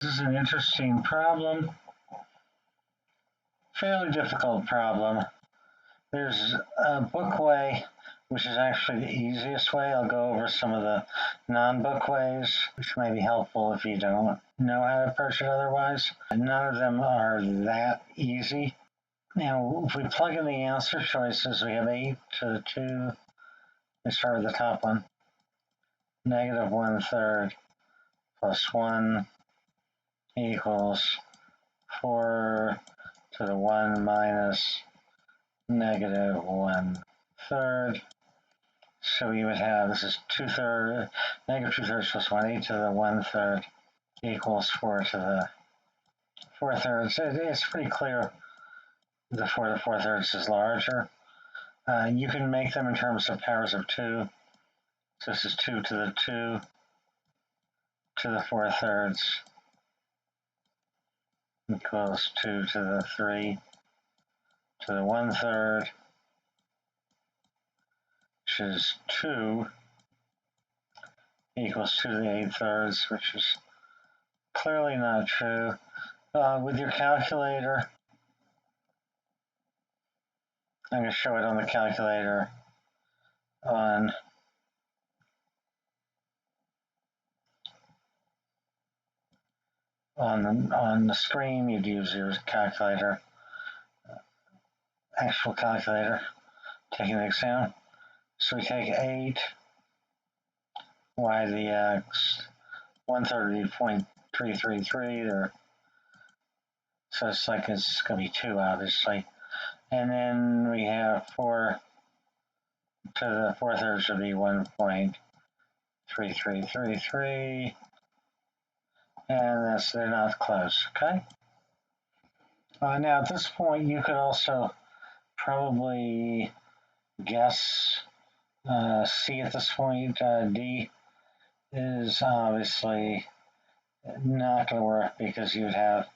This is an interesting problem, fairly difficult problem. There's a book way, which is actually the easiest way. I'll go over some of the non-book ways, which may be helpful if you don't know how to approach it otherwise. None of them are that easy. Now, if we plug in the answer choices, we have 8 to the 2. Let's start with the top one. Negative 1/3 plus 1 equals 4 to the 1 minus negative 1/3. So we would have, this is 2/3, negative 2/3 plus 1, 8 to the 1/3 equals 4 to the 4/3. It's pretty clear the 4 to the 4/3 is larger. You can make them in terms of powers of 2. So this is 2 to the 2 to the 4/3 equals 2 to the 3 to the 1/3, which is 2 equals 2 to the 8/3, which is clearly not true. With your calculator, I'm going to show it on the calculator on the screen. You'd use your calculator, actual calculator, taking the exam. So we take 8 y to the x, 1/3 would be 0.333 there. So it's like it's going to be 2, obviously. And then we have 4 to the 4/3 would be 1.3333. And they're not close, okay? Now at this point, you could also probably guess C at this point. D is obviously not going to work because you'd have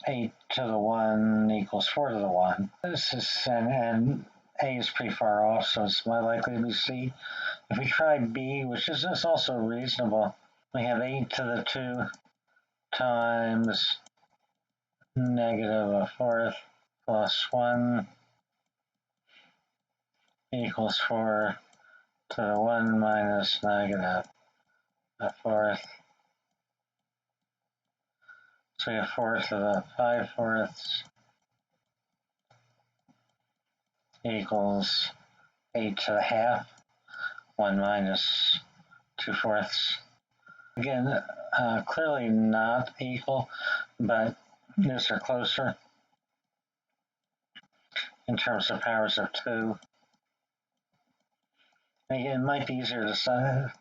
8 to the 1 equals 4 to the 1. This is, and A is pretty far off, so it's more likely to be C. If we try B, which is also reasonable, we have 8 to the 2 times negative 1/4 plus 1 equals 4 to the 1 minus negative 1/4. So we have 4 to the 5/4 equals 8 to the half, 1 minus 2/4. Again, clearly not equal, but these are closer in terms of powers of 2. Again, it might be easier to solve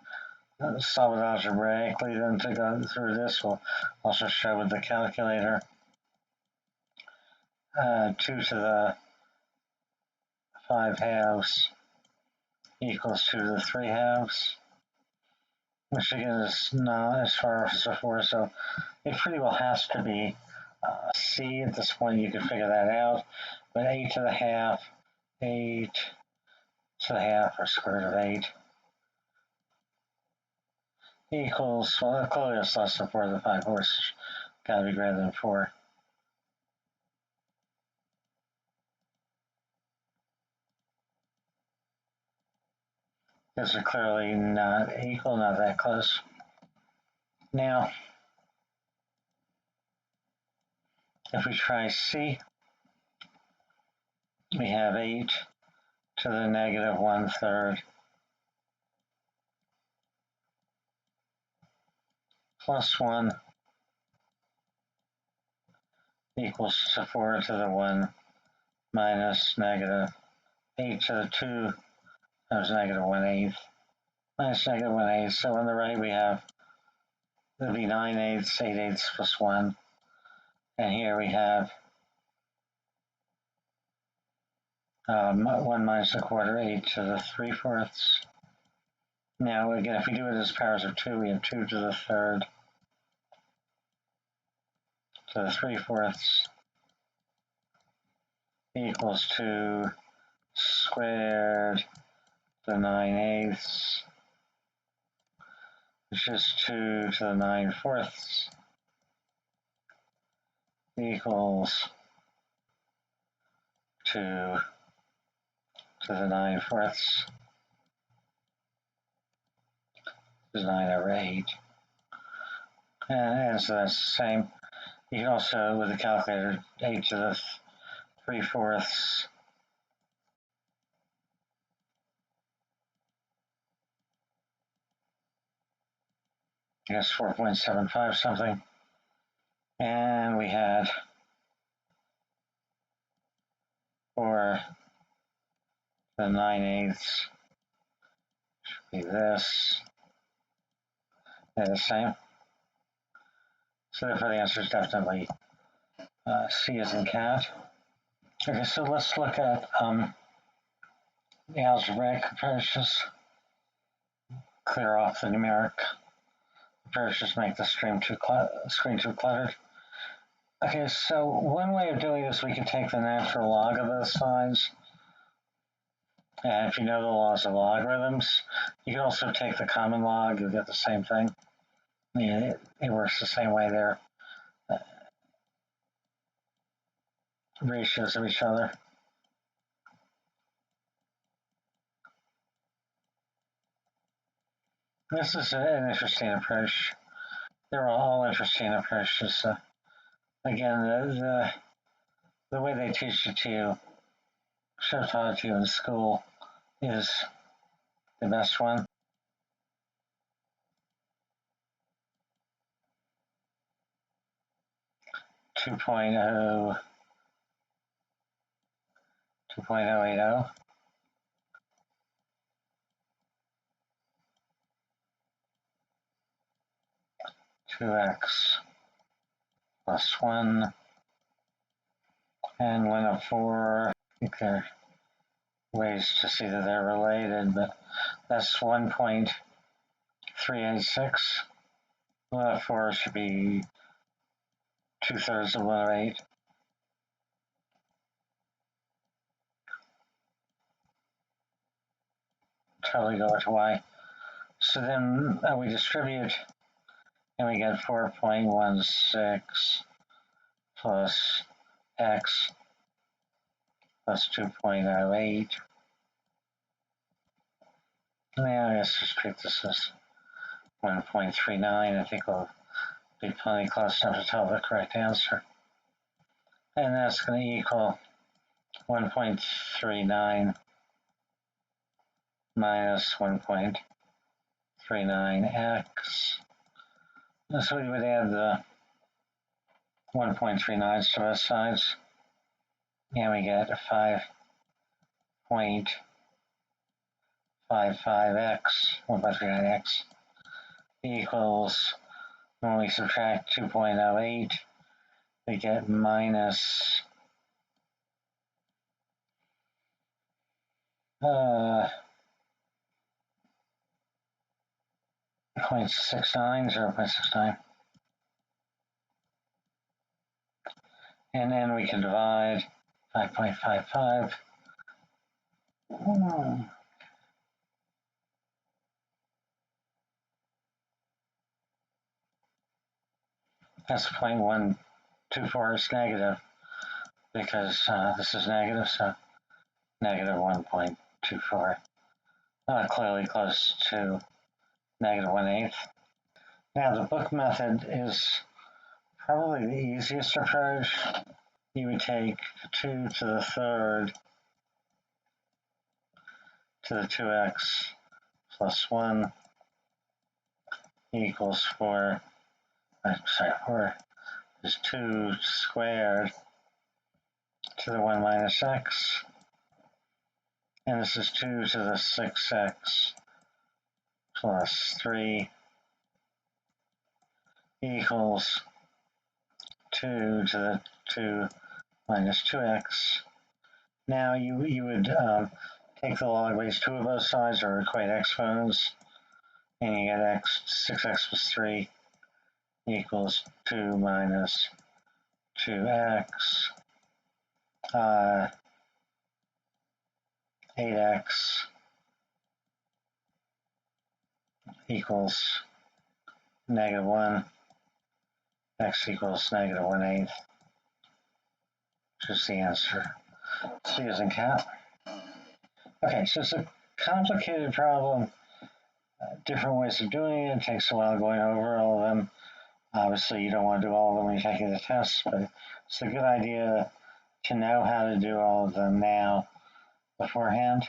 it algebraically than to go through this. We'll also show with the calculator. 2 to the 5/2 equals 2 to the 3/2, which again is not as far as before, so it pretty well has to be C at this point. You can figure that out. But 8 to the half, 8 to the half, or square root of 8, equals, well, clearly it's less than 4 to the 5/4. It's got to be greater than 4. These are clearly not equal, not that close. Now, if we try C, we have 8 to the negative 1/3 plus 1 equals to 4 to the 1 minus negative 8 to the 2 times negative 1/8 minus negative 1/8. So on the right we have, it'll be 9/8, 8/8 plus 1. And here we have 1 minus 1/4, 8 to the 3/4. Now again, if we do it as powers of 2, we have 2 to the 3rd to the 3/4 equals 2 squared to the 9/8, which is 2 to the 9/4. equals 2 to the 9/4 is 9/8. And so that's the same. You can also, with the calculator, 8 to the 3/4 I guess 4.75 something. And we had 4 to the 9/8 should be this. They're the same. So therefore the answer is definitely C as in cat. Okay, so let's look at the algebraic approaches. Clear off the numeric approaches, make the screen too cluttered. Okay, so one way of doing this, we can take the natural log of both sides. And if you know the laws of logarithms, you can also take the common log, you'll get the same thing. Yeah, it works the same way there. Ratios of each other. This is an interesting approach. They're all interesting approaches. Again, the way they teach it to you, should have taught it to you in school, is the best one. Two point oh 2.080. 2x plus 1 and 1/4. I think there are ways to see that they're related, but that's 1.386. 1/4 should be 2/3 of 1/8. Totally go to y. So then we distribute and we get 4.16 plus x plus 2.08. Yeah, I guess just treat this as 1.39. I think we'll be plenty close enough to tell the correct answer. And that's going to equal 1.39 minus 1.39x. So we would add the 1.39s to both sides, and we get 5.55x, 1.39x equals, when we subtract 2.08, we get minus 0.69. And then we can divide 5.55. That's 0.124 is negative because this is negative, so negative 1.24. Clearly close to negative 1/8. Now the book method is probably the easiest approach. You would take 2 to the 3rd to the 2x plus 1 equals 4 is 2 squared to the 1 minus x. And this is 2 to the 6x plus 3 equals 2 to the 2 minus 2x. Now you would take the log base 2 of both sides or equate exponents, and you get 6x plus 3 equals 2 minus 2x, 8x equals negative 1, x equals negative 1/8. Just the answer. C as in cat. Okay, so it's a complicated problem. Different ways of doing it. It takes a while going over all of them. Obviously, you don't want to do all of them when you're taking the test, but it's a good idea to know how to do all of them now beforehand.